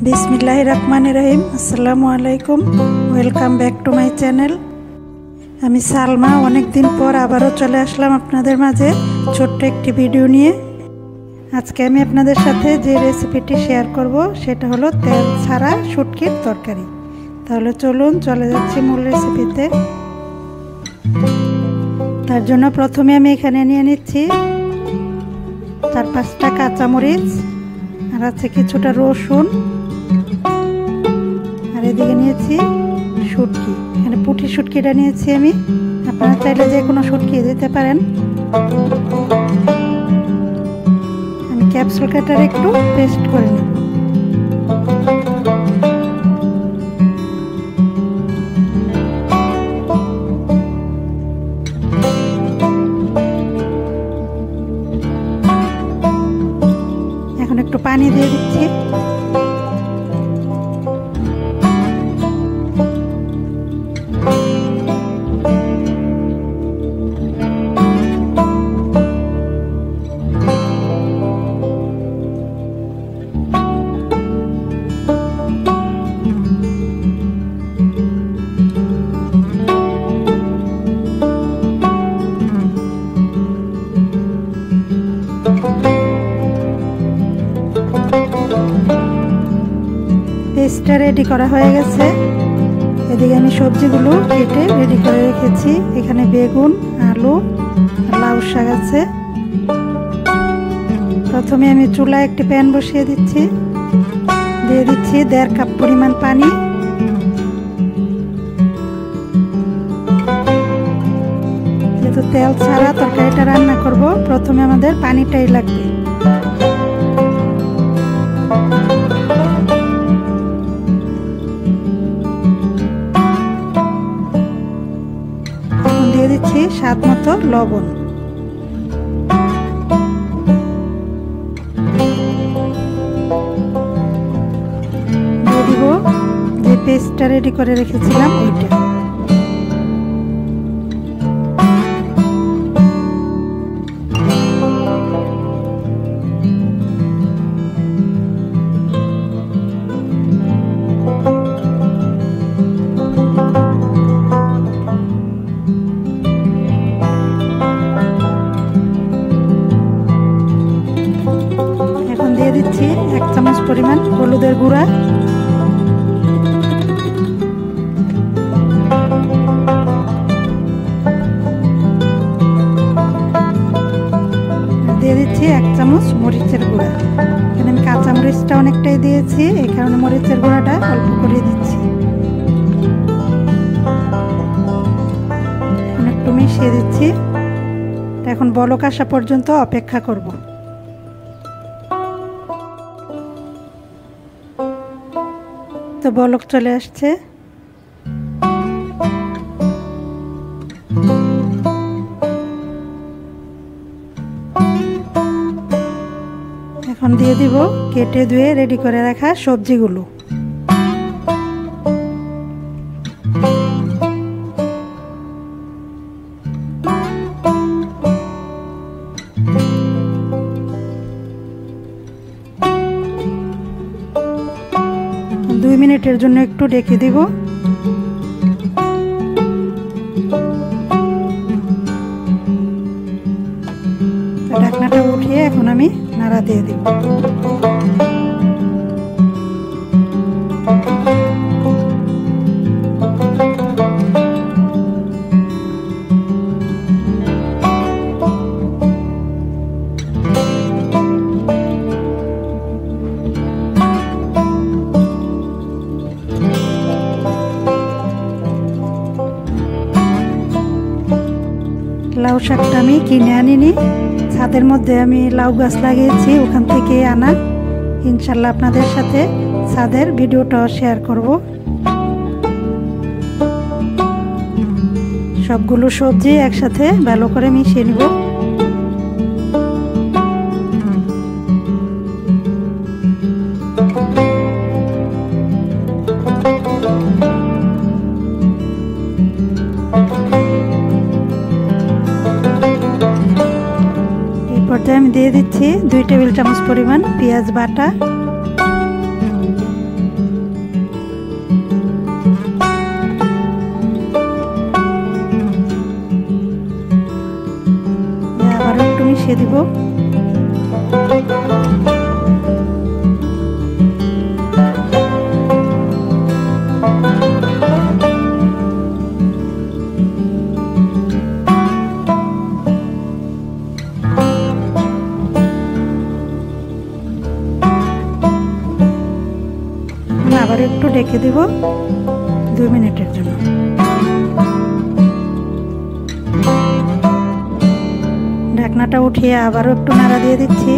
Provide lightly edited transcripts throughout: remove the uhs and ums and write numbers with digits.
बिस्मिल्लाहिर्रहमानिर्रहीम अस्सलामु आलैकुम welcome back to my channel. আমি সালমা অনেক দিন পর আবারও চলে আসলাম আপনাদের মাঝে ছোট্ট একটি ভিডিও নিয়ে। আজকে আমি আপনাদের সাথে যে রেসিপিটি শেয়ার করব সেটা হলো তেল ছাড়া শুটকির তরকারি। তাহলে চলুন চলে যাচ্ছি মূল রেসিপিতে। তার জন্য প্রথমে আমি এখানে নিয়ে নিচ্ছি 4-5টা কাঁচামরিচ, আর আছে কিছুটা রসুন, আর এদিকে নিয়েছি শুটকি। এখানে পুঁটি শুটকিটা নিয়েছি আমি, আপনারা চাইলে যে কোনো শুটকি দিতে পারেন। আমি ক্যাপসুল কাটার একটু পেস্ট করে নেব। এখন একটু পানি দিয়ে দিচ্ছি। পেস্টটা রেডি করা হয়ে গেছে। এদিকে আমি সবজিগুলো কেটে রেডি করে রেখেছি। এখানে বেগুন, আলু, লাউ শাক আছে। প্রথমে আমি চুলায় একটি প্যান বসিয়ে দিচ্ছি, দিয়ে দিচ্ছি 1.5 কাপ পরিমাণ পানি। যেহেতু তেল ছাড়া তরকারিটা রান্না করব, প্রথমে আমাদের পানিটাই লাগবে। দিয়ে দিচ্ছি স্বাদ মতো লবণ। দিয়ে দিব যে পেস্টটা রেডি করে রেখেছিলাম ওইটা। দিচ্ছি 1 চামচ পরিমাণ হলুদের গুঁড়া, দিয়ে দিচ্ছি 1 চামচ মরিচের গুঁড়া। এখানে আমি কাঁচা মরিচটা অনেকটাই দিয়েছি, এই কারণে মরিচের গুঁড়াটা অল্প করে দিচ্ছি। একটু মিশিয়ে দিচ্ছি। এখন বলক আসা পর্যন্ত অপেক্ষা করব। তো বলক চলে আসছে। এখন দিয়ে দিব কেটে ধুয়ে রেডি করে রাখা সবজিগুলো। দুই মিনিটের জন্য একটু ঢেকে দিব। ঢাকনাটা উঠিয়ে এখন আমি নাড়া দিয়ে দিব। লাউ শাকটা আমি কিনে আনিনি, ছাদের মধ্যে আমি লাউ গাছ লাগিয়েছি, ওখান থেকে আনা। ইনশাল্লাহ আপনাদের সাথে ছাদের ভিডিওটাও শেয়ার করব। সবগুলো সবজি একসাথে ভালো করে মিশিয়ে নিব। পর্যায়ে আমি দিয়ে দিচ্ছি 2 টেবিল চামচ পরিমাণ পেঁয়াজ বাটা, আবার একটু ঢেকে দিব 2 মিনিটের জন্য। ঢাকনাটা উঠিয়ে আবারও একটু নাড়া দিয়ে দিচ্ছি।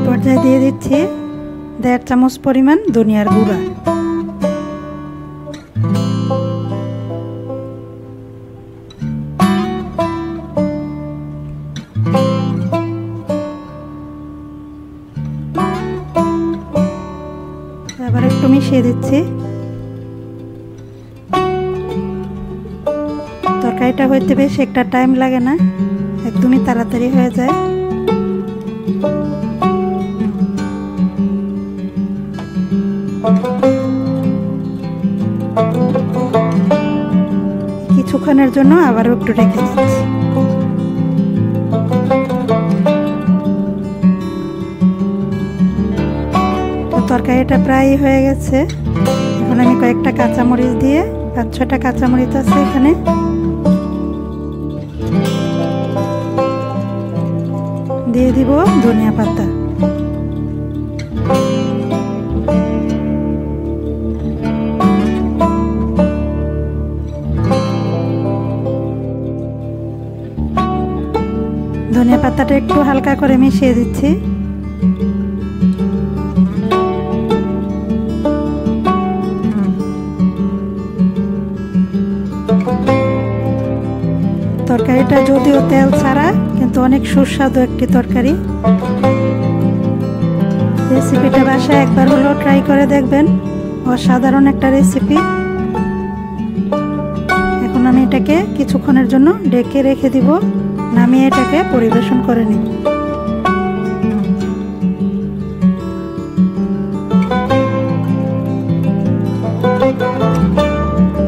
পর্যায়ে দিয়ে দিচ্ছি 1.5 চামচ পরিমাণ ধনিয়ার গুঁড়া। আবার একটু মিশিয়ে দিচ্ছি। তরকারিটা হইতে বেশ একটা টাইম লাগে না, একদমই তাড়াতাড়ি হয়ে যায়। কিছুক্ষণের জন্য আবারও একটু রেখে দিচ্ছি। তো তরকারিটা প্রায় হয়ে গেছে। এখন আমি কয়েকটা কাঁচামরিচ দিয়ে, 5-6টা কাঁচামরিচ আছে এখানে, দিয়ে দিব ধনিয়া পাতা। ধনিয়া পাতাটা একটু হালকা করে মিশিয়ে দিচ্ছি। তরকারিটা যদিও তেল ছাড়া, কিন্তু অনেক সুস্বাদু একটি তরকারি। রেসিপিটা বাসায় একবার হলেও ট্রাই করে দেখবেন, অসাধারণ একটা রেসিপি। এখন আমি এটাকে কিছুক্ষণের জন্য ঢেকে রেখে দিব, নামিয়ে এটাকে পরিবেশন করে নিব।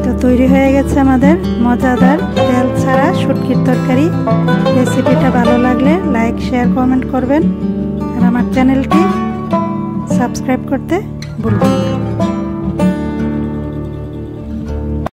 তো তৈরি হয়ে গেছে আমাদের মজাদার তেল ছাড়া শুটকির তরকারি। রেসিপিটা ভালো লাগলে লাইক, শেয়ার, কমেন্ট করবেন, আর আমার চ্যানেলটি সাবস্ক্রাইব করতে ভুলবেন না।